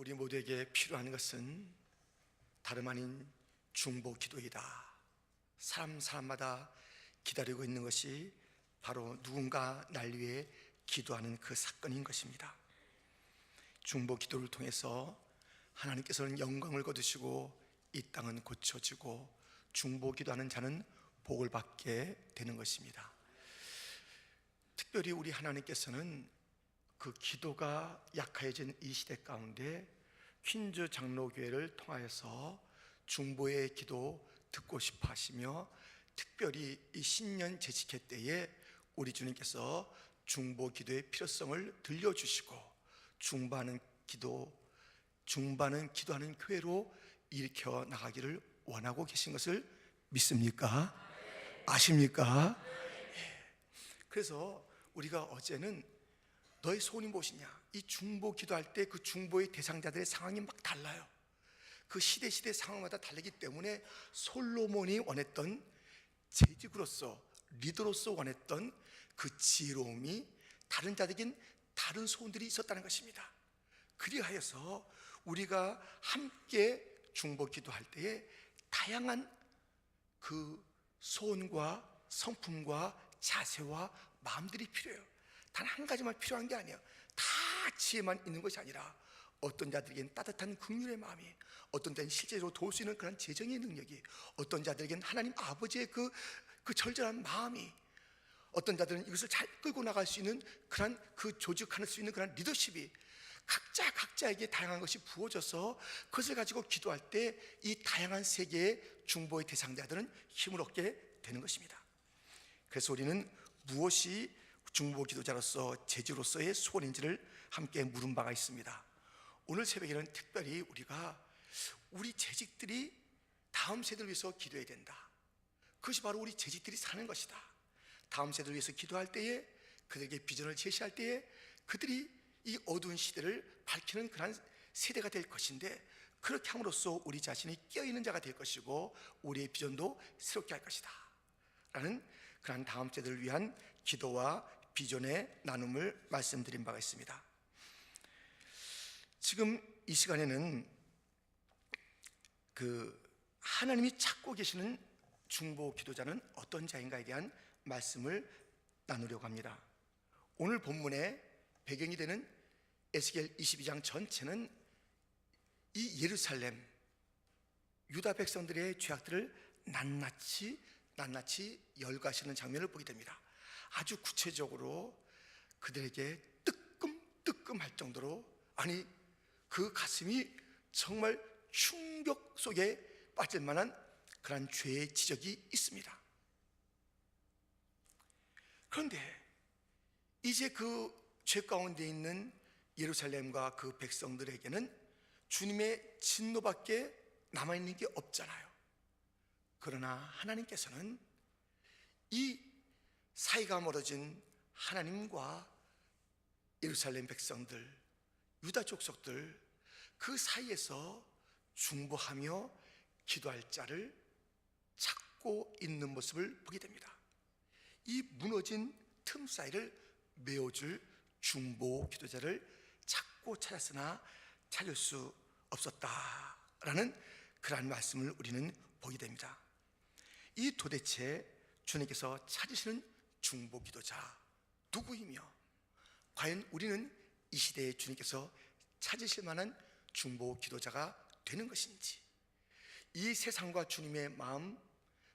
우리 모두에게 필요한 것은 다름 아닌 중보 기도이다. 사람마다 기다리고 있는 것이 바로 누군가 날 위해 기도하는 그 사건인 것입니다. 중보 기도를 통해서 하나님께서는 영광을 거두시고 이 땅은 고쳐지고 중보 기도하는 자는 복을 받게 되는 것입니다. 특별히 우리 하나님께서는 그 기도가 약해진 이 시대 가운데 퀸즈 장로교회를 통하여서 중보의 기도 듣고 싶어 하시며, 특별히 이 신년 제식회 때에 우리 주님께서 중보 기도의 필요성을 들려주시고 중보하는 기도하는 교회로 일으켜 나가기를 원하고 계신 것을 믿습니까? 아십니까? 그래서 우리가 어제는 너의 소원이 무엇이냐, 이 중보 기도할 때 그 중보의 대상자들의 상황이 막 달라요. 그 시대 상황마다 다르기 때문에 솔로몬이 원했던 재직으로서 리더로서 원했던 그 지혜로움이 다른 자들에겐 다른 소원들이 있었다는 것입니다. 그리하여서 우리가 함께 중보 기도할 때에 다양한 그 소원과 성품과 자세와 마음들이 필요해요. 단 한 가지만 필요한 게 아니에요. 다 지혜만 있는 것이 아니라 어떤 자들에겐 따뜻한 긍휼의 마음이, 어떤 자는 실제로 도울 수 있는 그런 재정의 능력이, 어떤 자들에겐 하나님 아버지의 그 절절한 마음이, 어떤 자들은 이것을 잘 끌고 나갈 수 있는 그런 그 조직할 수 있는 그런 리더십이 각자에게 다양한 것이 부어져서 그것을 가지고 기도할 때 이 다양한 세계의 중보의 대상자들은 힘을 얻게 되는 것입니다. 그래서 우리는 무엇이 중보 기도자로서 재주로서의 소원인지를 함께 물은 바가 있습니다. 오늘 새벽에는 특별히 우리 재직들이 다음 세대를 위해서 기도해야 된다. 그것이 바로 우리 재직들이 사는 것이다. 다음 세대를 위해서 기도할 때에, 그들에게 비전을 제시할 때에 그들이 이 어두운 시대를 밝히는 그런 세대가 될 것인데, 그렇게 함으로써 우리 자신이 깨어있는 자가 될 것이고 우리의 비전도 새롭게 할 것이다 라는 그런 다음 세대를 위한 기도와 비전의 나눔을 말씀드린 바가 있습니다. 지금 이 시간에는 하나님이 찾고 계시는 중보 기도자는 어떤 자인가에 대한 말씀을 나누려고 합니다. 오늘 본문의 배경이 되는 에스겔 22장 전체는 이 예루살렘 유다 백성들의 죄악들을 낱낱이 열거하시는 장면을 보게 됩니다. 아주 구체적으로 그들에게 뜨끔할 정도로, 아니 그 가슴이 정말 충격 속에 빠질 만한 그런 죄의 지적이 있습니다. 그런데 이제 그 죄 가운데 있는 예루살렘과 그 백성들에게는 주님의 진노밖에 남아있는 게 없잖아요. 그러나 하나님께서는 이 사이가 멀어진 하나님과 예루살렘 백성들, 유다 족속들, 그 사이에서 중보하며 기도할 자를 찾고 있는 모습을 보게 됩니다. 이 무너진 틈 사이를 메워줄 중보 기도자를 찾고 찾았으나 찾을 수 없었다라는 그러한 말씀을 우리는 보게 됩니다. 이 도대체 주님께서 찾으시는 중보 기도자 누구이며, 과연 우리는 이 시대에 주님께서 찾으실 만한 중보 기도자가 되는 것인지, 이 세상과 주님의 마음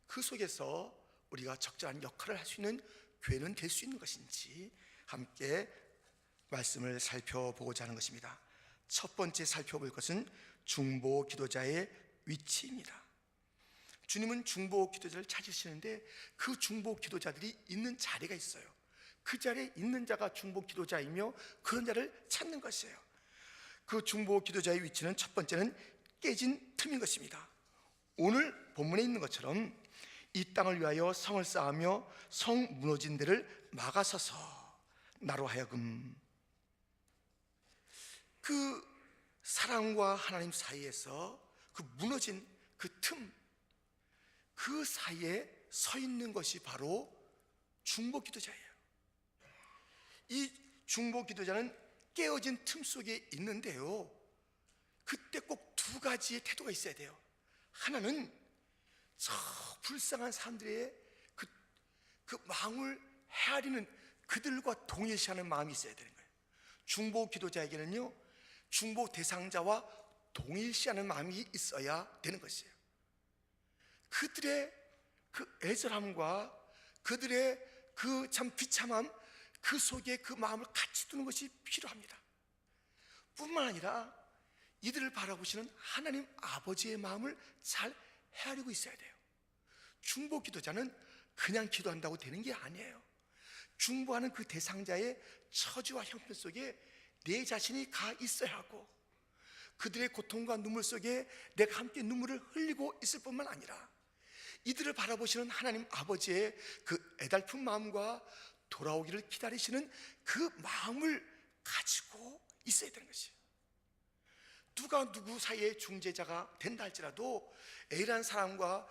그 속에서 우리가 적절한 역할을 할 수 있는 교회는 될 수 있는 것인지 함께 말씀을 살펴보고자 하는 것입니다. 첫 번째 살펴볼 것은 중보 기도자의 위치입니다. 주님은 중보 기도자를 찾으시는데 그 중보 기도자들이 있는 자리가 있어요. 그 자리에 있는 자가 중보 기도자이며 그런 자를 찾는 것이에요. 그 중보 기도자의 위치는 첫 번째는 깨진 틈인 것입니다. 오늘 본문에 있는 것처럼 이 땅을 위하여 성을 쌓으며 성 무너진 데를 막아서서 나로 하여금 그 사랑과 하나님 사이에서 그 무너진 그 틈, 그 사이에 서 있는 것이 바로 중보 기도자예요. 이 중보 기도자는 깨어진 틈 속에 있는데요, 그때 꼭 두 가지의 태도가 있어야 돼요. 하나는 저 불쌍한 사람들의 그 마음을 헤아리는, 그들과 동일시하는 마음이 있어야 되는 거예요. 중보 기도자에게는요, 중보 대상자와 동일시하는 마음이 있어야 되는 것이에요. 그들의 그 애절함과 그들의 그 참 비참함, 그 속에 그 마음을 같이 두는 것이 필요합니다. 뿐만 아니라 이들을 바라보시는 하나님 아버지의 마음을 잘 헤아리고 있어야 돼요. 중보 기도자는 그냥 기도한다고 되는 게 아니에요. 중보하는 그 대상자의 처지와 형편 속에 내 자신이 가 있어야 하고, 그들의 고통과 눈물 속에 내가 함께 눈물을 흘리고 있을 뿐만 아니라 이들을 바라보시는 하나님 아버지의 그 애달픈 마음과 돌아오기를 기다리시는 그 마음을 가지고 있어야 되는 것이에요. 누가 누구 사이에 중재자가 된다 할지라도 A라는 사람과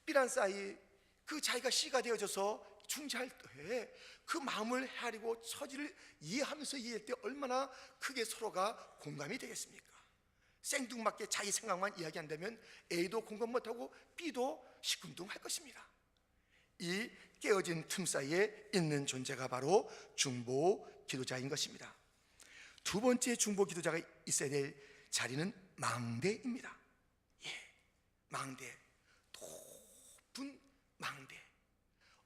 B라는 사이, 그 자기가 C가 되어져서 중재할 때 그 마음을 헤아리고 처지를 이해하면서 이해할 때 얼마나 크게 서로가 공감이 되겠습니까? 생뚱맞게 자기 생각만 이야기한다면 A도 공감 못하고 B도 시큰둥할 것입니다. 이 깨어진 틈 사이에 있는 존재가 바로 중보 기도자인 것입니다. 두 번째 중보 기도자가 있어야 될 자리는 망대입니다. 망대, 높은 망대.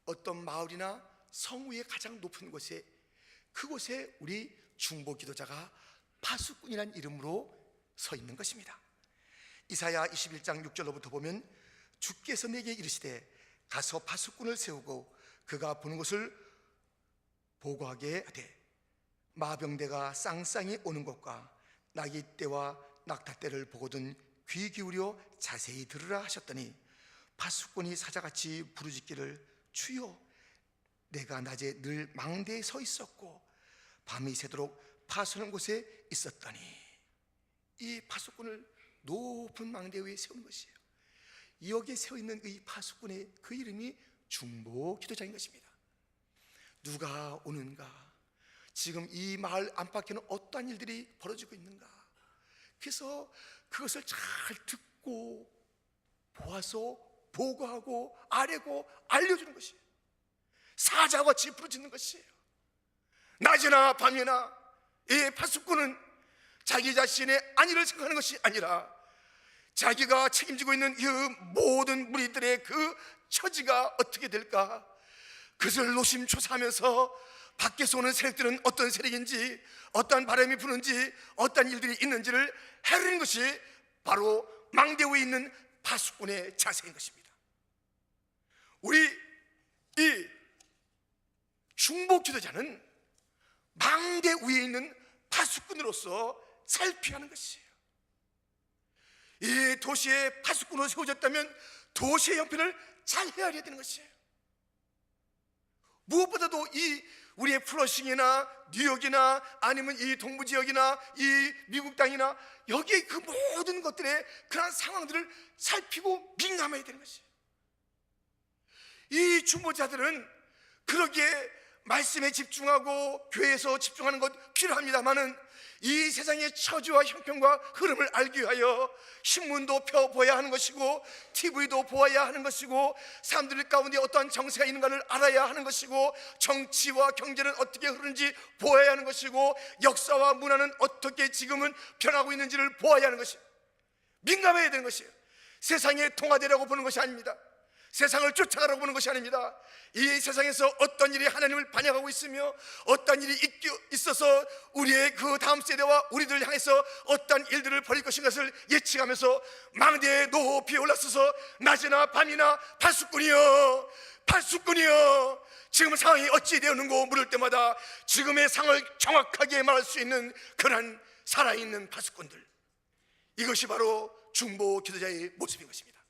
어떤 마을이나 성 위에 가장 높은 곳에, 그곳에 우리 중보 기도자가 파수꾼이라는 이름으로 서 있는 것입니다. 이사야 21장 6절로부터 보면, 주께서 내게 이르시되 가서 파수꾼을 세우고 그가 보는 것을 보고하게 하되, 마병대가 쌍쌍이 오는 것과 나기 때와 낙타 때를 보거든 귀 기울여 자세히 들으라 하셨더니, 파수꾼이 사자같이 부르짖기를 주여, 내가 낮에 늘 망대에 서 있었고 밤이 새도록 파수하는 곳에 있었더니. 이 파수꾼을 높은 망대 위에 세우는 것이에요. 여기에 세워있는 이 파수꾼의 그 이름이 중보 기도자인 것입니다. 누가 오는가? 지금 이 마을 안팎에는 어떠한 일들이 벌어지고 있는가? 그래서 그것을 잘 듣고 보아서 보고하고 아뢰고 알려주는 것이에요. 사자같이 부르짖는 것이에요. 낮이나 밤이나 이 파수꾼은 자기 자신의 안위를 생각하는 것이 아니라 자기가 책임지고 있는 이 모든 무리들의 그 처지가 어떻게 될까, 그것을 노심초사하면서 밖에서 오는 세력들은 어떤 세력인지, 어떠한 바람이 부는지, 어떠한 일들이 있는지를 헤아리는 것이 바로 망대 위에 있는 파수꾼의 자세인 것입니다. 우리 이 중보 기도자는 망대 위에 있는 파수꾼으로서 살펴야 하는 것이에요. 이 도시에 파수꾼으로 세워졌다면 도시의 형편을 잘 헤아려야 되는 것이에요. 무엇보다도 이 우리의 플러싱이나 뉴욕이나 아니면 이 동부지역이나 이 미국 땅이나 여기에 그 모든 것들의 그런 상황들을 살피고 민감해야 되는 것이에요. 이 중보자들은 그러기에 말씀에 집중하고 교회에서 집중하는 것 필요합니다마는 이 세상의 처지와 형편과 흐름을 알기 위하여 신문도 펴보아야 하는 것이고, TV도 보아야 하는 것이고, 사람들 가운데 어떠한 정세가 있는가를 알아야 하는 것이고, 정치와 경제는 어떻게 흐르는지 보아야 하는 것이고, 역사와 문화는 어떻게 지금은 변하고 있는지를 보아야 하는 것이에요. 민감해야 되는 것이에요. 세상에 통화되려고 보는 것이 아닙니다. 세상을 쫓아가라고 보는 것이 아닙니다. 이 세상에서 어떤 일이 하나님을 반역하고 있으며 어떤 일이 있어서 우리의 그 다음 세대와 우리들 향해서 어떤 일들을 벌일 것인 것을 예측하면서 망대에 높이 올라서서 낮이나 밤이나 파수꾼이여, 파수꾼이여, 지금 상황이 어찌 되었는고 물을 때마다 지금의 상황을 정확하게 말할 수 있는 그런 살아있는 파수꾼들, 이것이 바로 중보 기도자의 모습인 것입니다.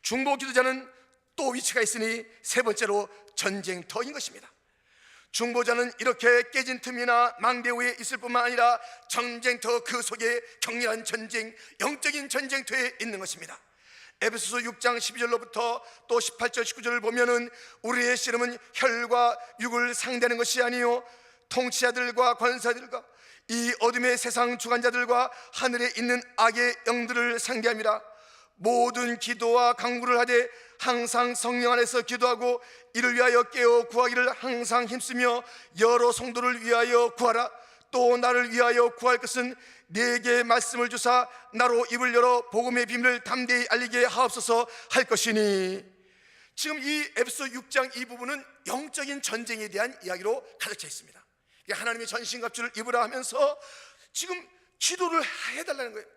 중보 기도자는 또 위치가 있으니 세 번째로 전쟁터인 것입니다. 중보자는 이렇게 깨진 틈이나 망대 위에 있을 뿐만 아니라 전쟁터 그 속에 격렬한 전쟁, 영적인 전쟁터에 있는 것입니다. 에베소서 6장 12절로부터 또 18절 19절을 보면은 우리의 씨름은 혈과 육을 상대하는 것이 아니요 통치자들과 권사들과 이 어둠의 세상 주관자들과 하늘에 있는 악의 영들을 상대함이라. 모든 기도와 간구를 하되 항상 성령 안에서 기도하고 이를 위하여 깨어 구하기를 항상 힘쓰며 여러 성도를 위하여 구하라. 또 나를 위하여 구할 것은 네게 말씀을 주사 나로 입을 열어 복음의 비밀을 담대히 알리게 하옵소서 할 것이니. 지금 이 에베소 6장 이 부분은 영적인 전쟁에 대한 이야기로 가득 차 있습니다. 하나님의 전신갑주를 입으라 하면서 지금 기도를 해달라는 거예요.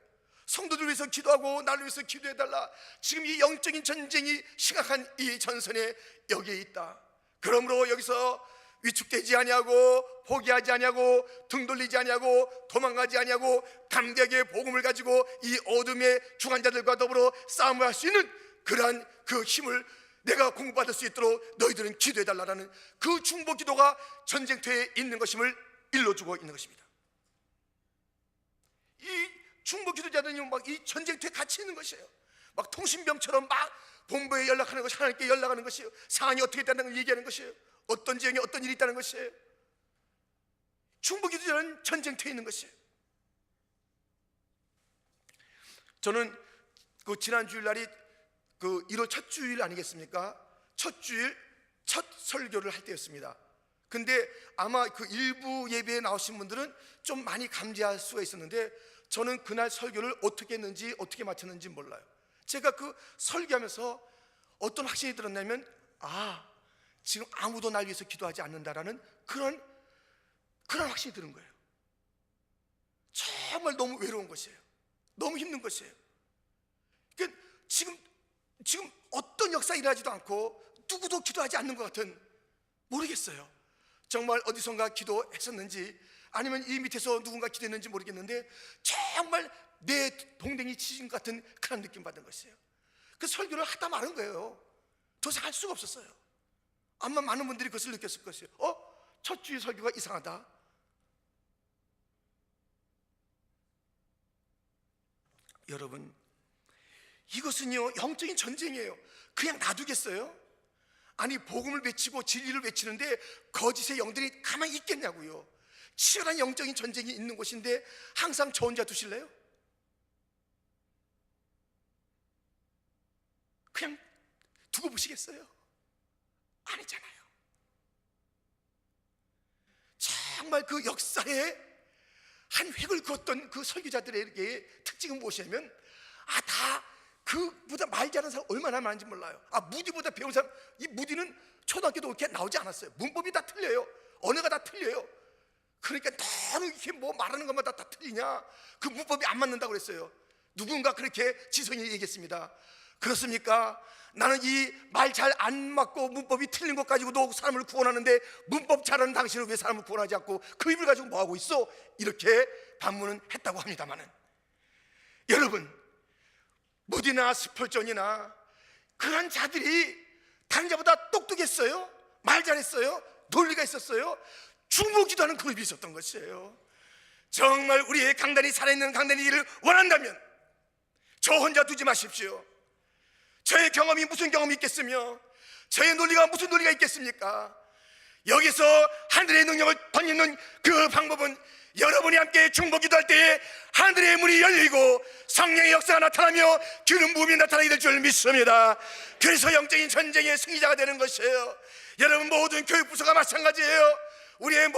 성도들 위해서 기도하고 나를 위해서 기도해달라. 지금 이 영적인 전쟁이 심각한 이 전선에 여기에 있다. 그러므로 여기서 위축되지 아니하고 포기하지 아니하고 등 돌리지 아니하고 도망가지 아니하고 담대하게 복음을 가지고 이 어둠의 주관자들과 더불어 싸움을 할 수 있는 그러한 그 힘을 내가 공부받을 수 있도록 너희들은 기도해달라는 그 중보 기도가 전쟁터에 있는 것임을 일러주고 있는 것입니다. 이 중보 기도자들은 막 이 전쟁터에 같이 있는 것이에요. 막 통신병처럼 막 본부에 연락하는 것이, 하나님께 연락하는 것이에요. 상황이 어떻게 됐다는 걸 얘기하는 것이에요. 어떤 지역에 어떤 일이 있다는 것이에요. 중보 기도자는 전쟁터에 있는 것이에요. 저는 그 지난 주일날이 그 1월 첫 주일 아니겠습니까? 첫 주일 첫 설교를 할 때였습니다. 근데 아마 그 일부 예배에 나오신 분들은 좀 많이 감지할 수가 있었는데 저는 그날 설교를 어떻게 했는지 어떻게 마쳤는지 몰라요. 제가 그 설교하면서 어떤 확신이 들었냐면, 지금 아무도 날 위해서 기도하지 않는다라는 그런 확신이 드는 거예요. 정말 너무 외로운 것이에요. 너무 힘든 것이에요. 그러니까 지금 어떤 역사 일어나지도 않고 누구도 기도하지 않는 것 같은, 모르겠어요. 정말 어디선가 기도했었는지 아니면 이 밑에서 누군가 기도했는지 모르겠는데 정말 내 동댕이 치신 것 같은 그런 느낌 받은 것이에요. 그 설교를 하다 마는 거예요. 더 이상 할 수가 없었어요. 아마 많은 분들이 그것을 느꼈을 것이에요. 첫 주일 설교가 이상하다. 여러분, 이것은요 영적인 전쟁이에요. 그냥 놔두겠어요? 아니, 복음을 외치고 진리를 외치는데 거짓의 영들이 가만히 있겠냐고요. 치열한 영적인 전쟁이 있는 곳인데 항상 저 혼자 두실래요? 그냥 두고 보시겠어요? 아니잖아요. 정말 그 역사에 한 획을 그었던 그 설교자들에게 특징은 무엇이냐면, 다 그보다 말 잘하는 사람 얼마나 많은지 몰라요. 무디보다 배운 사람, 이 무디는 초등학교도 그렇게 나오지 않았어요. 문법이 다 틀려요. 언어가 다 틀려요. 그러니까 너는 이렇게 뭐 말하는 것마다 다 틀리냐? 그 문법이 안 맞는다고 그랬어요. 누군가 그렇게 지성이 얘기했습니다. 그렇습니까? 나는 이 말 잘 안 맞고 문법이 틀린 것 가지고도 사람을 구원하는데 문법 잘하는 당신은 왜 사람을 구원하지 않고 그 입을 가지고 뭐하고 있어? 이렇게 반문은 했다고 합니다만은, 여러분, 무디나 스펄전이나 그런 자들이 다른 자보다 똑똑했어요? 말 잘했어요? 논리가 있었어요? 중보기도하는 그 입이 있었던 것이에요. 정말 우리의 강단이 살아있는 강단이기를 원한다면 저 혼자 두지 마십시오. 저의 경험이 무슨 경험이 있겠으며 저의 논리가 무슨 논리가 있겠습니까? 여기서 하늘의 능력을 던지는 그 방법은 여러분이 함께 중보기도할 때에 하늘의 문이 열리고 성령의 역사가 나타나며 기름 부음이 나타나게 될 줄 믿습니다. 그래서 영적인 전쟁의 승리자가 되는 것이에요. 여러분, 모든 교육부서가 마찬가지예요. 우리의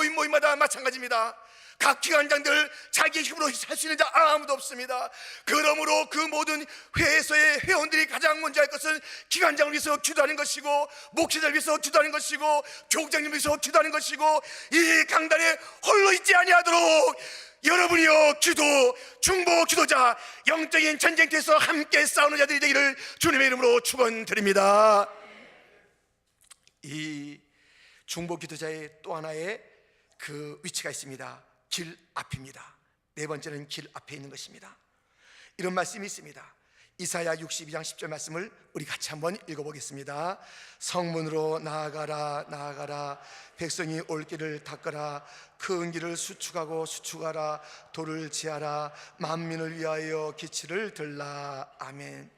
모임마다 마찬가지입니다. 각 기관장들 자기 힘으로 할 수 있는 자 아무도 없습니다. 그러므로 그 모든 회에서의 회원들이 가장 먼저 할 것은 기관장을 위해서 기도하는 것이고, 목회자를 위해서 기도하는 것이고, 교육장님을 위해서 기도하는 것이고, 이 강단에 홀로 있지 아니하도록 여러분이요 중보 기도자, 영적인 전쟁터에서 함께 싸우는 자들이 되기를 주님의 이름으로 축원드립니다. 이 중보 기도자의 또 하나의 그 위치가 있습니다. 길 앞입니다. 네 번째는 길 앞에 있는 것입니다. 이런 말씀이 있습니다. 이사야 62장 10절 말씀을 우리 같이 한번 읽어보겠습니다. 성문으로 나아가라 나아가라, 백성이 올 길을 닦아라, 큰 길을 수축하라, 돌을 지하라, 만민을 위하여 기치를 들라. 아멘.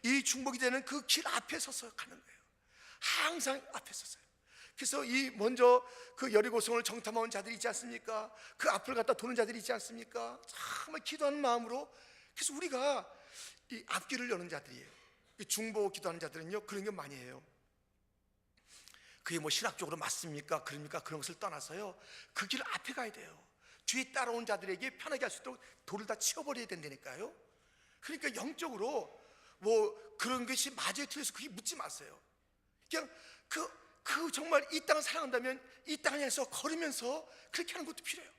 이 중보기도는 그 길 앞에 서서 가는 거예요. 항상 앞에 서서요. 그래서 이 먼저 그 여리고성을 정탐한 자들이 있지 않습니까? 그 앞을 갖다 도는 자들이 있지 않습니까? 정말 기도하는 마음으로. 그래서 우리가 이 앞길을 여는 자들이에요. 중보 기도하는 자들은요 그런 게 많이 해요. 그게 뭐 신학적으로 맞습니까? 그럽니까? 그런 것을 떠나서요 그 길 앞에 가야 돼요. 뒤에 따라온 자들에게 편하게 할 수 있도록 돌을 다 치워버려야 된다니까요. 그러니까 영적으로 뭐 그런 것이 맞아요 틀려서 그게 묻지 마세요. 그냥 그 정말 이 땅을 사랑한다면 이 땅을 향해서 걸으면서 그렇게 하는 것도 필요해요.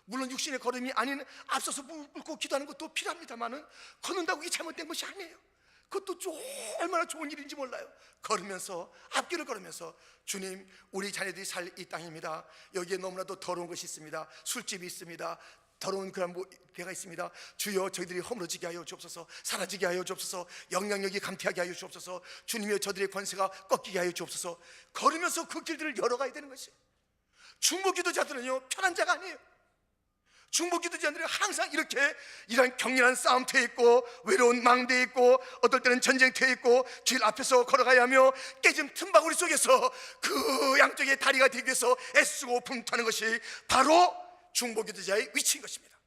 물론 육신의 걸음이 아닌 앞서서 꿇고 기도하는 것도 필요합니다만은 걷는다고 이게 잘못된 것이 아니에요. 그것도 얼마나 좋은 일인지 몰라요. 걸으면서 앞길을 걸으면서 주님 우리 자녀들이 살 이 땅입니다. 여기에 너무나도 더러운 것이 있습니다. 술집이 있습니다. 더러운 그런 데가 있습니다. 주여 저희들이 허물어지게 하여 주옵소서. 사라지게 하여 주옵소서. 영향력이 감퇴하게 하여 주옵소서. 주님이여 저들의 권세가 꺾이게 하여 주옵소서. 걸으면서 그 길들을 열어가야 되는 것이에요. 중보 기도자들은요 편한 자가 아니에요. 중보 기도자들은 항상 이렇게 이런 격렬한 싸움터에 있고 외로운 망대에 있고 어떨 때는 전쟁터에 있고 길 앞에서 걸어가야 하며 깨진 틈바구니 속에서 그 양쪽의 다리가 되기 위해서 애쓰고 분투하는 것이 바로 중보 기도자의 위치인 것입니다.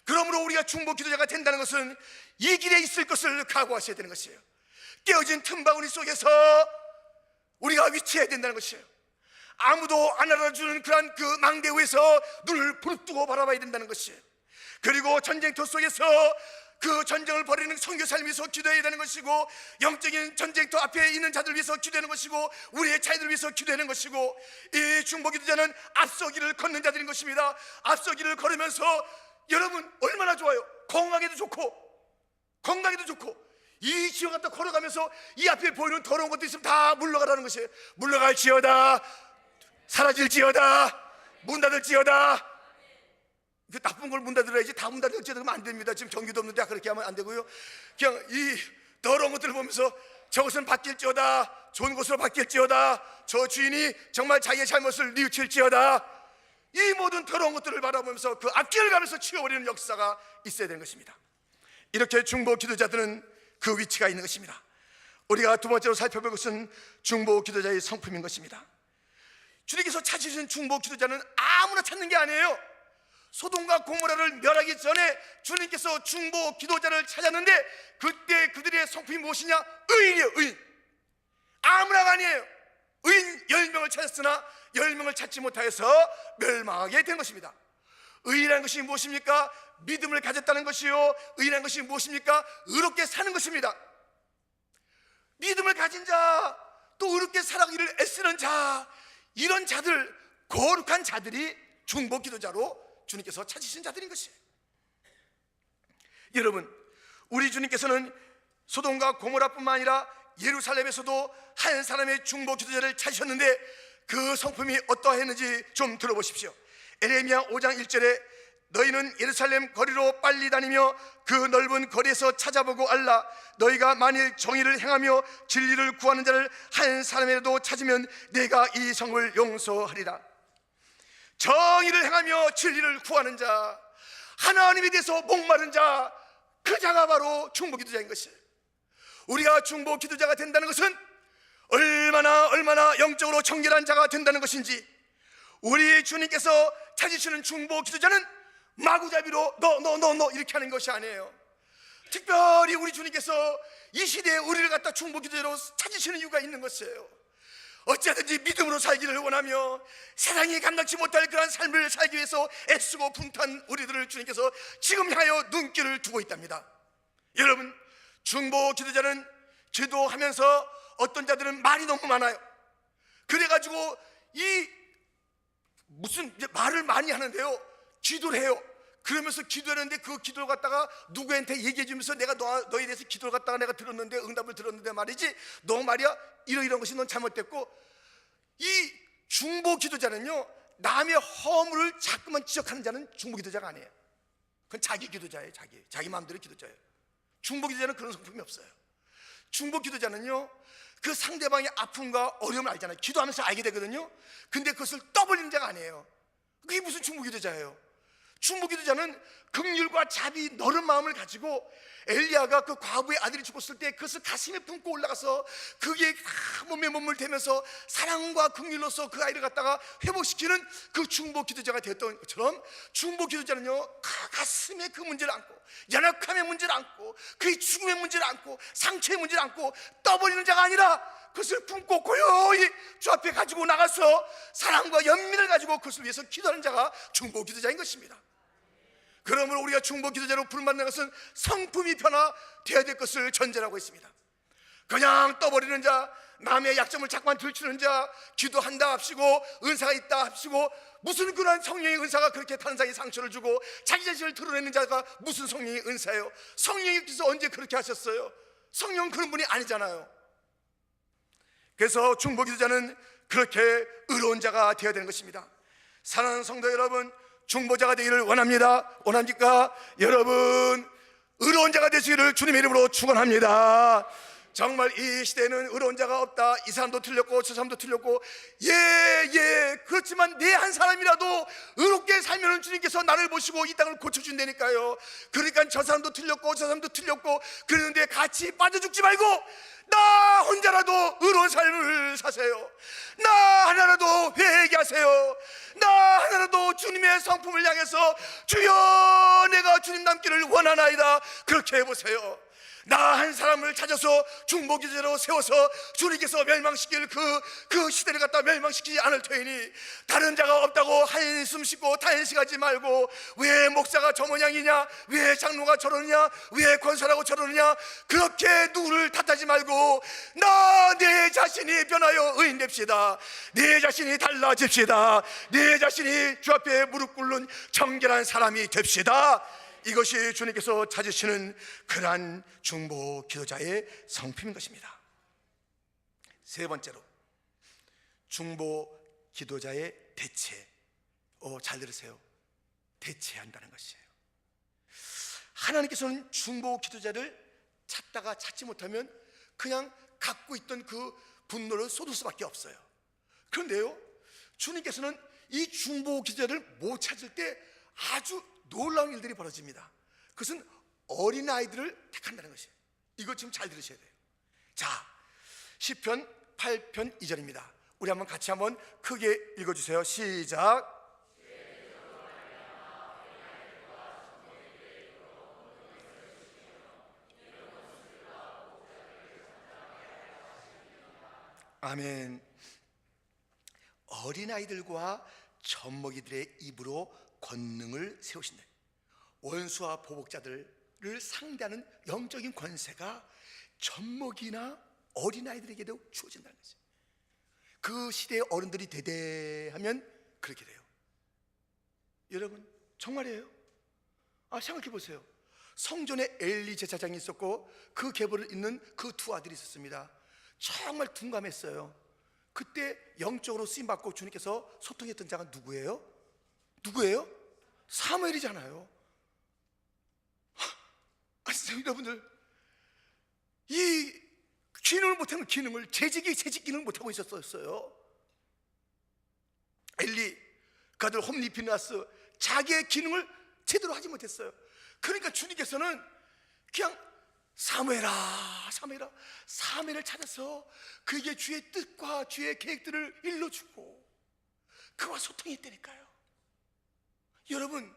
그러므로 우리가 중보 기도자가 된다는 것은 이 길에 있을 것을 각오하셔야 되는 것이에요. 깨어진 틈바구니 속에서 우리가 위치해야 된다는 것이에요. 아무도 안 알아주는 그런 그 망대 위에서 눈을 부릅뜨고 바라봐야 된다는 것이에요. 그리고 전쟁터 속에서 그 전쟁을 벌이는 선교사를 위해서 기도해야 되는 것이고 영적인 전쟁터 앞에 있는 자들 위해서 기도하는 것이고 우리의 자녀들 위해서 기도하는 것이고 이 중보 기도자는 앞서기를 걷는 자들인 것입니다. 앞서기를 걸으면서 여러분 얼마나 좋아요. 건강에도 좋고 이 지역 갖다 걸어가면서 이 앞에 보이는 더러운 것도 있으면 다 물러가라는 것이에요. 물러갈지어다 사라질지어다 문 닫을지어다. 그 나쁜 걸 문 닫으라야지 다 문 닫을지어다 그러면 안 됩니다. 지금 전기도 없는데 그렇게 하면 안 되고요. 그냥 이 더러운 것들을 보면서 저것은 바뀔지어다 좋은 곳으로 바뀔지어다 저 주인이 정말 자기의 잘못을 뉘우칠지어다. 이 모든 더러운 것들을 바라보면서 그 앞길을 가면서 치워버리는 역사가 있어야 되는 것입니다. 이렇게 중보 기도자들은 그 위치가 있는 것입니다. 우리가 두 번째로 살펴볼 것은 중보 기도자의 성품인 것입니다. 주님께서 찾으신 중보 기도자는 아무나 찾는 게 아니에요. 소돔과 고모라를 멸하기 전에 주님께서 중보 기도자를 찾았는데 그때 그들의 성품이 무엇이냐? 의인이에요. 의인. 아무나가 아니에요. 의인 10명을 찾았으나 10명을 찾지 못하여서 멸망하게 된 것입니다. 의인이라는 것이 무엇입니까? 믿음을 가졌다는 것이요. 의인이라는 것이 무엇입니까? 의롭게 사는 것입니다. 믿음을 가진 자, 또 의롭게 살아가기를 애쓰는 자, 이런 자들, 거룩한 자들이 중보 기도자로 주님께서 찾으신 자들인 것이에요. 여러분, 우리 주님께서는 소돔과 고모라뿐만 아니라 예루살렘에서도 한 사람의 중보 기도자를 찾으셨는데 그 성품이 어떠했는지 좀 들어보십시오. 에레미야 5장 1절에 너희는 예루살렘 거리로 빨리 다니며 그 넓은 거리에서 찾아보고 알라. 너희가 만일 정의를 행하며 진리를 구하는 자를 한 사람이라도 찾으면 내가 이 성을 용서하리라. 정의를 행하며 진리를 구하는 자, 하나님에 대해서 목마른 자, 그 자가 바로 중보 기도자인 것이에요. 우리가 중보 기도자가 된다는 것은 얼마나 영적으로 정결한 자가 된다는 것인지, 우리 주님께서 찾으시는 중보 기도자는 마구잡이로 너 이렇게 하는 것이 아니에요. 특별히 우리 주님께서 이 시대에 우리를 갖다 중보 기도자로 찾으시는 이유가 있는 것이에요. 어찌하든지 믿음으로 살기를 원하며 세상이 감당치 못할 그런 삶을 살기 위해서 애쓰고 분투한 우리들을 주님께서 지금 향하여 눈길을 두고 있답니다. 여러분, 중보 기도자는 기도하면서 어떤 자들은 말이 너무 많아요. 그래가지고 무슨 말을 많이 하는데요, 기도를 해요. 그러면서 기도하는데 그 기도를 갖다가 누구한테 얘기해 주면서 내가 너에 대해서 기도를 갖다가 내가 들었는데, 응답을 들었는데 말이지, 너 말이야 이런 것이 넌 잘못됐고. 이 중보 기도자는요, 남의 허물을 자꾸만 지적하는 자는 중보 기도자가 아니에요. 그건 자기 기도자예요. 자기 마음대로 기도자예요. 중보 기도자는 그런 성품이 없어요. 중보 기도자는요, 그 상대방의 아픔과 어려움을 알잖아요. 기도하면서 알게 되거든요. 근데 그것을 떠벌리는 자가 아니에요. 그게 무슨 중보 기도자예요? 중보 기도자는 긍휼과 자비, 너른 마음을 가지고 엘리야가 그 과부의 아들이 죽었을 때 그것을 가슴에 품고 올라가서 그게 다 몸에 몸을 대면서 사랑과 긍휼로서 그 아이를 갖다가 회복시키는 그 중보 기도자가 되었던 것처럼, 중보 기도자는요, 가슴에 그 문제를 안고, 연약함의 문제를 안고, 그의 죽음의 문제를 안고, 상처의 문제를 안고 떠버리는 자가 아니라 그것을 품고 고요히 주 앞에 가지고 나가서 사랑과 연민을 가지고 그것을 위해서 기도하는 자가 중보 기도자인 것입니다. 그러므로 우리가 중보 기도자로 부름받는 것은 성품이 변화되어야 될 것을 전제라고 했습니다. 그냥 떠버리는 자, 남의 약점을 자꾸만 들추는 자, 기도한다 합시고 은사가 있다 합시고 무슨 그런 성령의 은사가 그렇게 다른 사람에게 상처를 주고 자기 자신을 드러내는 자가 무슨 성령의 은사예요? 성령님께서 언제 그렇게 하셨어요? 성령은 그런 분이 아니잖아요. 그래서 중보 기도자는 그렇게 의로운 자가 되어야 되는 것입니다. 사랑하는 성도 여러분, 중보자가 되기를 원합니다. 원합니까? 여러분, 의로운 자가 되시기를 주님의 이름으로 축원합니다. 정말 이 시대에는 의로운 자가 없다. 이 사람도 틀렸고 저 사람도 틀렸고, 그렇지만 내 한 사람이라도 의롭게 살면 주님께서 나를 보시고 이 땅을 고쳐준다니까요. 그러니까 저 사람도 틀렸고 저 사람도 틀렸고 그러는데 같이 빠져 죽지 말고 나 혼자라도 의로운 삶을 사세요. 나 하나라도 회개하세요. 나 하나라도 주님의 성품을 향해서 주여 내가 주님 닮기를 원하나이다, 그렇게 해보세요. 나 한 사람을 찾아서 중보 기도자로 세워서 주님께서 멸망시킬 그 시대를 갖다 멸망시키지 않을 테니, 다른 자가 없다고 한숨 쉬고 탄식하지 말고 왜 목사가 저 모양이냐, 왜 장로가 저러느냐, 왜 권사라고 저러느냐, 그렇게 누구를 탓하지 말고 내 자신이 변하여 의인 됩시다. 내 자신이 달라집시다. 내 자신이 주 앞에 무릎 꿇는 정결한 사람이 됩시다. 이것이 주님께서 찾으시는 그러한 중보 기도자의 성품인 것입니다. 세 번째로, 중보 기도자의 대체. 잘 들으세요. 대체한다는 것이에요. 하나님께서는 중보 기도자를 찾다가 찾지 못하면 그냥 갖고 있던 그 분노를 쏟을 수밖에 없어요. 그런데요, 주님께서는 이 중보 기도자를 못 찾을 때 아주 놀라운 일들이 벌어집니다. 그것은 어린아이들을 택한다는 것이에요. 이거 지금 잘 들으셔야 돼요. 자, 시편 8편 2절입니다. 우리 한번 같이 한번 크게 읽어주세요. 시작. 아멘. 어린아이들과 젖먹이들의 입으로 권능을 세우신다. 원수와 보복자들을 상대하는 영적인 권세가 젖먹이나 어린아이들에게도 주어진다는 거죠. 그 시대의 어른들이 대대하면 그렇게 돼요. 여러분, 정말이에요. 생각해 보세요. 성전에 엘리 제사장이 있었고 그 계보를 잇는 그 두 아들이 있었습니다. 정말 둔감했어요. 그때 영적으로 쓰임받고 주님께서 소통했던 자가 누구예요? 사무엘이잖아요. 여러분들, 이 기능을 못하는 기능을, 재직 기능을 못하고 있었어요. 엘리 그 아들 홈리 비나스, 자기의 기능을 제대로 하지 못했어요. 그러니까 주님께서는 그냥 사무엘을 찾아서 그에게 주의 뜻과 주의 계획들을 일러주고 그와 소통했다니까요. 여러분,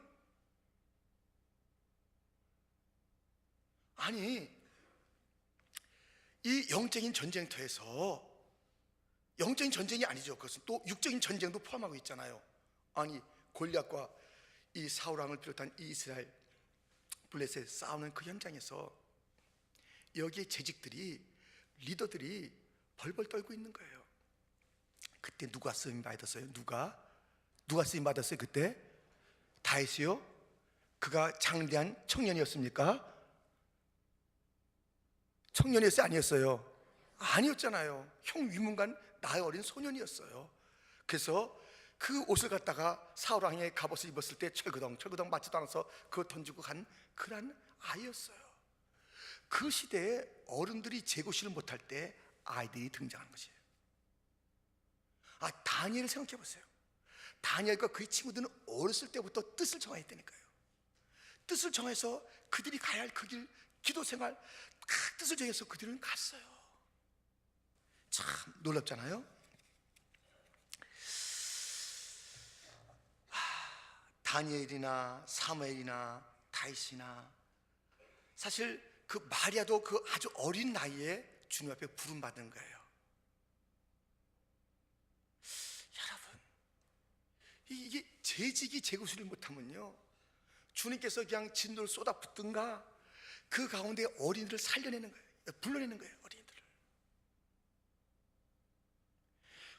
이 영적인 전쟁터에서, 영적인 전쟁이 아니죠, 그것은 또 육적인 전쟁도 포함하고 있잖아요. 골리앗과 이 사울 왕을 비롯한 이 이스라엘 블레셋 싸우는 그 현장에서 여기에 재직들이, 리더들이 벌벌 떨고 있는 거예요. 그때 누가 쓰임 받았어요? 누가 쓰임 받았어요? 그때 다윗이요? 그가 장대한 청년이었습니까? 청년이었어요? 아니었어요? 아니었잖아요. 형 위문간 나이 어린 소년이었어요. 그래서 그 옷을 갖다가 사울 왕의 갑옷을 입었을 때 철그덩 맞지도 않아서 그거 던지고 간 그런 아이였어요. 그 시대에 어른들이 제고시를 못할 때 아이들이 등장한 것이에요. 다니엘을 생각해 보세요. 다니엘과 그의 친구들은 어렸을 때부터 뜻을 정했다니까요. 뜻을 정해서 그들이 가야 할 그 길, 기도 생활, 그 뜻을 정해서 그들은 갔어요. 참 놀랍잖아요. 다니엘이나 사무엘이나 다윗이나 사실 그 마리아도 그 아주 어린 나이에 주님 앞에 부름받은 거예요. 여러분, 이게 재직이 재구실을 못하면요, 주님께서 그냥 진노를 쏟아붓든가 그 가운데 어린이들을 살려내는 거예요. 불러내는 거예요, 어린이들을.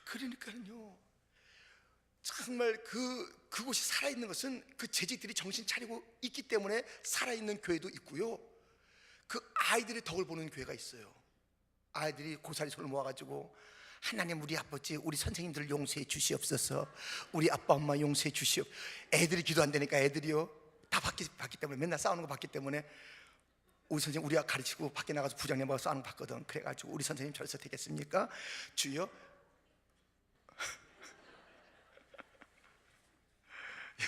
그러니까요, 정말 그곳이 살아있는 것은 그 재직들이 정신 차리고 있기 때문에 살아있는 교회도 있고요, 그 아이들의 덕을 보는 교회가 있어요. 아이들이 고사리 손을 모아가지고 하나님, 우리 아버지, 우리 선생님들 용서해 주시옵소서, 우리 아빠 엄마 용서해 주시옵. 애들이 기도한다니까. 애들이요 다 봤기 때문에, 맨날 싸우는 거 봤기 때문에 우리 선생님, 우리가 가르치고 밖에 나가서 부장님하고 싸우는 거 봤거든. 그래가지고 우리 선생님 저래서 되겠습니까? 주여.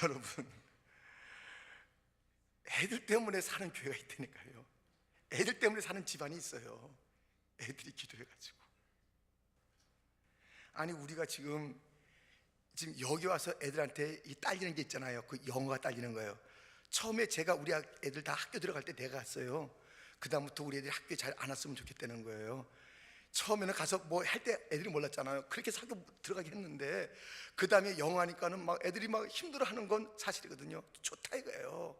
여러분, 애들 때문에 사는 교회가 있다니까요. 애들 때문에 사는 집안이 있어요. 애들이 기도해가지고. 아니, 우리가 지금 여기 와서 애들한테 이 딸리는 게 있잖아요. 그 영어가 딸리는 거예요. 처음에 제가 우리 애들 다 학교 들어갈 때 내가 갔어요. 그 다음부터 우리 애들이 학교에 잘 안 왔으면 좋겠다는 거예요. 처음에는 가서 뭐 할 때 애들이 몰랐잖아요. 그렇게 해서 학교 들어가게 했는데, 그 다음에 영어 하니까는 막 애들이 막 힘들어하는 건 사실이거든요. 좋다 이거예요.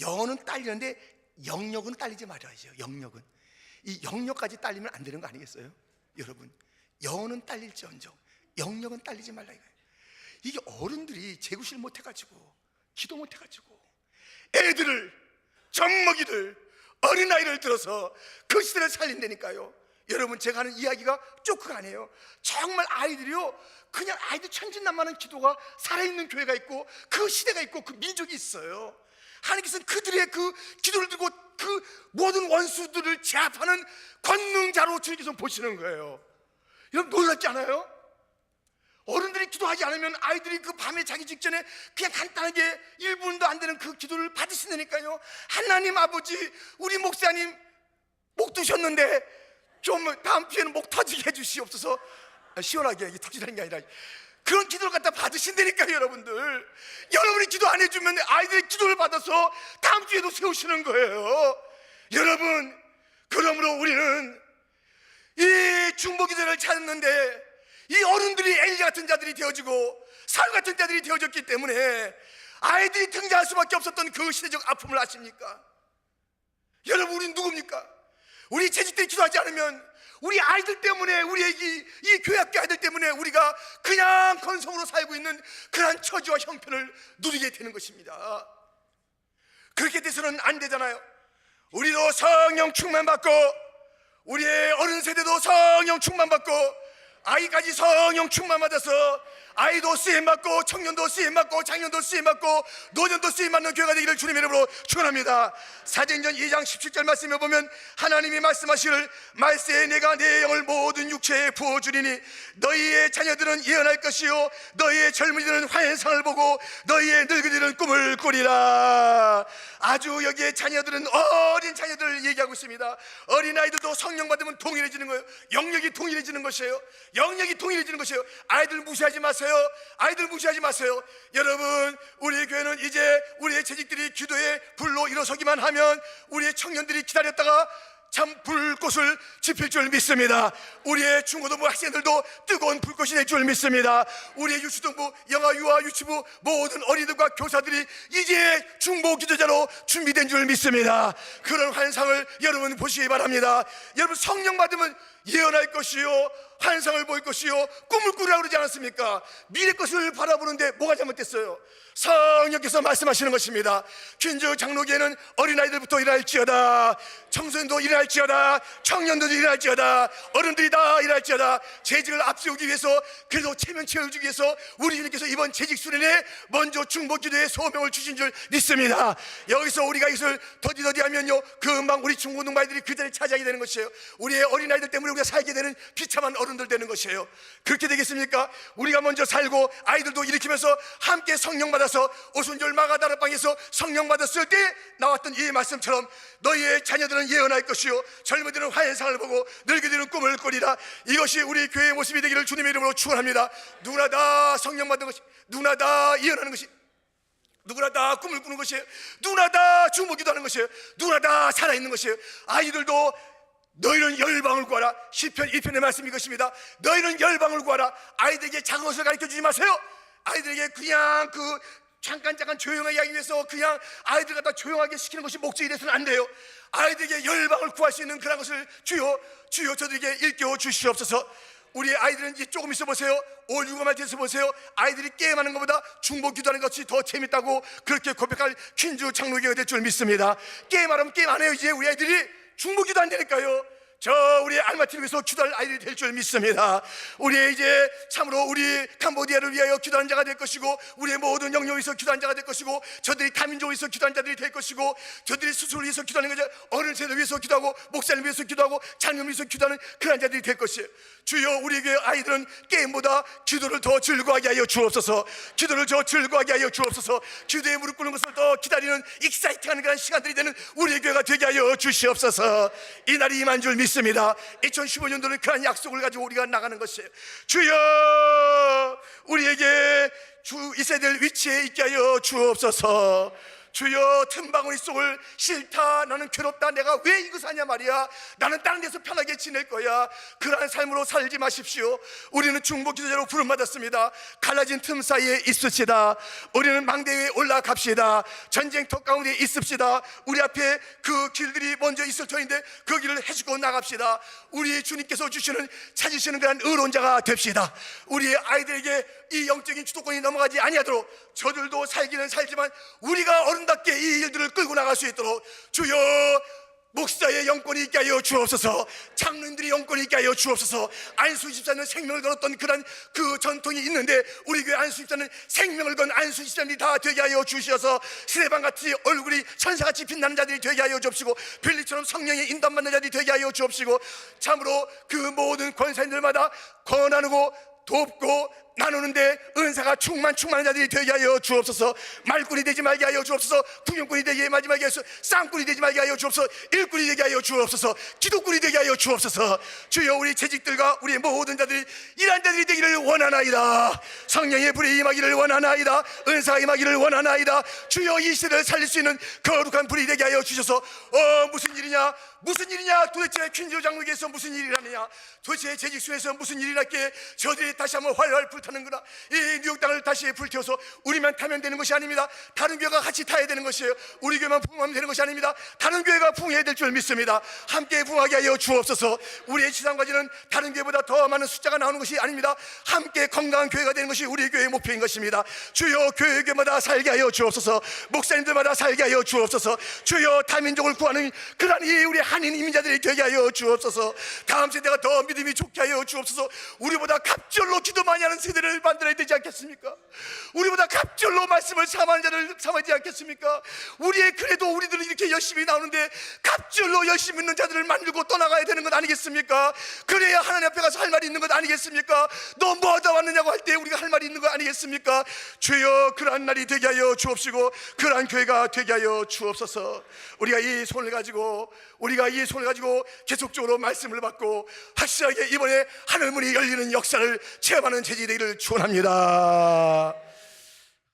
영어는 딸리는데 영역은 딸리지 말아야죠. 영역은, 이 영역까지 딸리면 안 되는 거 아니겠어요? 여러분, 영어는 딸릴지언정 영역은 딸리지 말라 이거예요. 이게 어른들이 재구실 못해가지고, 기도 못해가지고 애들을, 젖먹이들, 어린아이를 들어서 그 시대를 살린다니까요. 여러분, 제가 하는 이야기가 조크가 아니에요. 정말 아이들이요, 그냥 아이들 천진난만한 기도가 살아있는 교회가 있고, 그 시대가 있고, 그 민족이 있어요. 하나님께서는 그들의 그 기도를 들고 그 모든 원수들을 제압하는 권능자로 주님께서 보시는 거예요. 여러분, 놀랍지 않아요? 어른들이 기도하지 않으면 아이들이 그 밤에 자기 직전에 그냥 간단하게 1분도 안 되는 그 기도를 받으신다니까요. 하나님 아버지, 우리 목사님 목 드셨는데 좀 다음 기회는 목 터지게 해주시옵소서. 시원하게, 이게 터지라는 게 아니라 그런 기도를 갖다 받으신다니까요. 여러분들, 여러분이 기도 안 해주면 아이들의 기도를 받아서 다음 기회도 세우시는 거예요. 여러분, 그러므로 우리는 이 중보기도를 찾는데 이 어른들이 엘리 같은 자들이 되어지고 사울 같은 자들이 되어졌기 때문에 아이들이 등장할 수밖에 없었던 그 시대적 아픔을 아십니까? 여러분, 우린 누굽니까? 우리 재직들이 기도하지 않으면 우리 아이들 때문에, 우리의 이 교회학교 아이들 때문에 우리가 그냥 건성으로 살고 있는 그러한 처지와 형편을 누리게 되는 것입니다. 그렇게 돼서는 안 되잖아요. 우리도 성령 충만받고, 우리의 어른 세대도 성령 충만받고, 아이까지 성령 충만받아서 아이도 쓰임받고, 청년도 쓰임받고, 장년도 쓰임받고, 노년도 쓰임받는 교회가 되기를 주님의 이름으로 축원합니다. 사도행전 2장 17절 말씀에 보면 하나님이 말씀하시기를, 말세에 내가 내 영을 모든 육체에 부어주리니 너희의 자녀들은 예언할 것이요 너희의 젊은이들은 환상을 보고 너희의 늙은이들은 꿈을 꾸리라. 아주 여기에 자녀들은 어린 자녀들을 얘기하고 있습니다. 어린아이들도 성령 받으면 동일해지는 거예요. 영역이 동일해지는 것이에요. 영역이 동일해지는 것이에요. 아이들 무시하지 마세요. 아이들 무시하지 마세요. 여러분, 우리 교회는 이제 우리의 재직들이 기도의 불로 일어서기만 하면 우리의 청년들이 기다렸다가 참 불꽃을 지필 줄 믿습니다. 우리의 중고등부 학생들도 뜨거운 불꽃이 될 줄 믿습니다. 우리의 유치동부, 영아, 유아, 유치부 모든 어린이들과 교사들이 이제 중보 기도자로 준비된 줄 믿습니다. 그런 환상을 여러분 보시기 바랍니다. 여러분, 성령 받으면 예언할 것이요 환상을 보일 것이요 꿈을 꾸라고 그러지 않았습니까? 미래 것을 바라보는데 뭐가 잘못됐어요? 성령께서 말씀하시는 것입니다. 퀸즈 장로교회는 어린아이들부터 일할지어다, 청소년도 일할지어다, 청년들도 일할지어다, 어른들이 다 일할지어다. 재직을 앞세우기 위해서, 그래도 체면 채워주기 위해서 우리 주님께서 이번 재직 수련회 먼저 중보기도의 소명을 주신 줄 믿습니다. 여기서 우리가 이것을 더디하면요 금방 우리 중고등부 아이들이 그 자리를 차지하게 되는 것이에요. 우리의 어린아이들 때문에 우리가 살게 되는 비참한 어른들 되는 것이에요. 그렇게 되겠습니까? 우리가 먼저 살고 아이들도 일으키면서 함께 성령 받아서 오순절 마가다락방에서 성령 받았을 때 나왔던 이 말씀처럼 너희의 자녀들은 예언할 것이요 젊은이들은 환상을 보고 늙은이들은 꿈을 꾸리라. 이것이 우리 교회의 모습이 되기를 주님의 이름으로 축원합니다. 누구나 다 성령 받은 것이, 누구나 다 예언하는 것이, 누구나 다 꿈을 꾸는 것이에요. 누구나 다 주무기도 하는 것이에요. 누구나 다 살아있는 것이에요. 아이들도 너희는 열방을 구하라. 시편 1편의 말씀이 이것입니다. 너희는 열방을 구하라. 아이들에게 작은 것을 가르쳐주지 마세요. 아이들에게 그냥 잠깐 조용하게 하기 위해서 그냥 아이들 갖다 조용하게 시키는 것이 목적이 돼서는 안 돼요. 아이들에게 열방을 구할 수 있는 그런 것을 주여 저들에게 일깨워 주시옵소서. 우리 아이들은 이제 조금 있어 보세요. 5, 6월 때에서 보세요. 아이들이 게임하는 것보다 중보 기도하는 것이 더 재밌다고 그렇게 고백할 퀸주 장로교가 될 줄 믿습니다. 게임하면 게임 안 해요. 이제 우리 아이들이 중보 기도 안 되니까요. 우리 알마티를 위해서 기도할 아이들이 될 줄 믿습니다. 우리 이제 참으로 우리 캄보디아를 위하여 기도하는 자가 될 것이고, 우리의 모든 영역을 위해서 기도하는 자가 될 것이고, 저들이 다민족을 위해서 기도하는 자들이 될 것이고, 저들이 수술을 위해서 기도하는 거죠. 어른 세대를 위해서 기도하고, 목사님을 위해서 기도하고, 장로를 위해서 기도하는 그런 자들이 될 것이에요. 주여, 우리 교회 아이들은 게임보다 기도를 더 즐거워하게 하여 주옵소서. 기도를 더 즐거워하게 하여 주옵소서. 기도에 무릎 꿇는 것을 더 기다리는 익사이팅하는 그런 시간들이 되는 우리 교회가 되게 하여 주시옵소서. 이 날이 임한 줄 믿습니다. 2015년도는 그런 약속을 가지고 우리가 나가는 것이에요. 주여, 우리에게 주 있어야 될 위치에 있게 하여 주옵소서. 주여, 틈바구니 속을 싫다, 나는 괴롭다, 내가 왜 이거 하냐 말이야, 나는 다른 데서 편하게 지낼 거야, 그러한 삶으로 살지 마십시오. 우리는 중보기도자로 부름받았습니다. 갈라진 틈 사이에 있읍시다. 우리는 망대 위에 올라갑시다. 전쟁터 가운데 있읍시다. 우리 앞에 그 길들이 먼저 있을 터인데 그 길을 해주고 나갑시다. 우리 주님께서 찾으시는 그런 의로운 자가 됩시다. 우리의 아이들에게 이 영적인 주도권이 넘어가지 아니하도록 저들도 살기는 살지만 우리가 어른답게 이 일들을 끌고 나갈 수 있도록 주여, 목사의 영권이 있게 하여 주옵소서. 장로님들이 영권이 있게 하여 주옵소서. 안수 24년 생명을 걸었던 그런 그 전통이 있는데 우리 교회 안수 24는 생명을 건 안수 24년이 다 되게 하여 주셔서 스데반같이 얼굴이 천사같이 빛나는 자들이 되게 하여 주옵시고, 빌리처럼 성령의 인도받는 자들이 되게 하여 주옵시고, 참으로 그 모든 권사님들마다 권하고 돕고 나누는데 은사가 충만한 자들이 되게 하여 주옵소서. 말꾼이 되지 말게 하여 주옵소서. 구경꾼이 되지 말게 하여 주옵소서. 쌍꾼이 되지 말게 하여 주옵소서. 일꾼이 되게 하여 주옵소서. 기도꾼이 되게 하여 주옵소서. 주여, 우리 재직들과 우리 모든 자들이 일한 자들이 되기를 원하나이다. 성령의 불이 임하기를 원하나이다. 은사가 임하기를 원하나이다. 주여, 이 시대를 살릴 수 있는 거룩한 불이 되게 하여 주셔서 무슨 일이냐 도대체 퀸즈 장로교에서 무슨 일이라느냐, 도대체 재직순에서 무슨 일이라기에 저들이 다시 한번 활활 불타는구나. 이 뉴욕 땅을 다시 불태워서 우리만 타면 되는 것이 아닙니다. 다른 교회가 같이 타야 되는 것이에요. 우리 교회만 부흥하면 되는 것이 아닙니다. 다른 교회가 부흥해야 될 줄 믿습니다. 함께 부흥하게 하여 주옵소서. 우리의 지상과지는 다른 교회보다 더 많은 숫자가 나오는 것이 아닙니다. 함께 건강한 교회가 되는 것이 우리 교회의 목표인 것입니다. 주여, 교회마다 살게 하여 주옵소서. 목사님들마다 살게 하여 주옵소서. 주여, 다민족을 구하는 그러한 이 우리 한인 이민자들이 되게 하여 주옵소서. 다음 세대가 더 믿음이 좋게 하여 주옵소서. 우리보다 갑절로 기도 많이 하는 세대를 만들어야 되지 않겠습니까? 우리보다 갑절로 말씀을 삼하는 자를 삼아야지 않겠습니까? 그래도 우리들은 이렇게 열심히 나오는데 갑절로 열심히 있는 자들을 만들고 떠나가야 되는 것 아니겠습니까? 그래야 하나님 앞에 가서 할 말이 있는 것 아니겠습니까? 너 뭐 하다 왔느냐고 할 때 우리가 할 말이 있는 것 아니겠습니까? 주여, 그러한 날이 되게 하여 주옵시고 그러한 교회가 되게 하여 주옵소서. 우리가 이 손을 가지고 계속적으로 말씀을 받고 확실하게 이번에 하늘문이 열리는 역사를 체험하는 제지 되기를 축원합니다.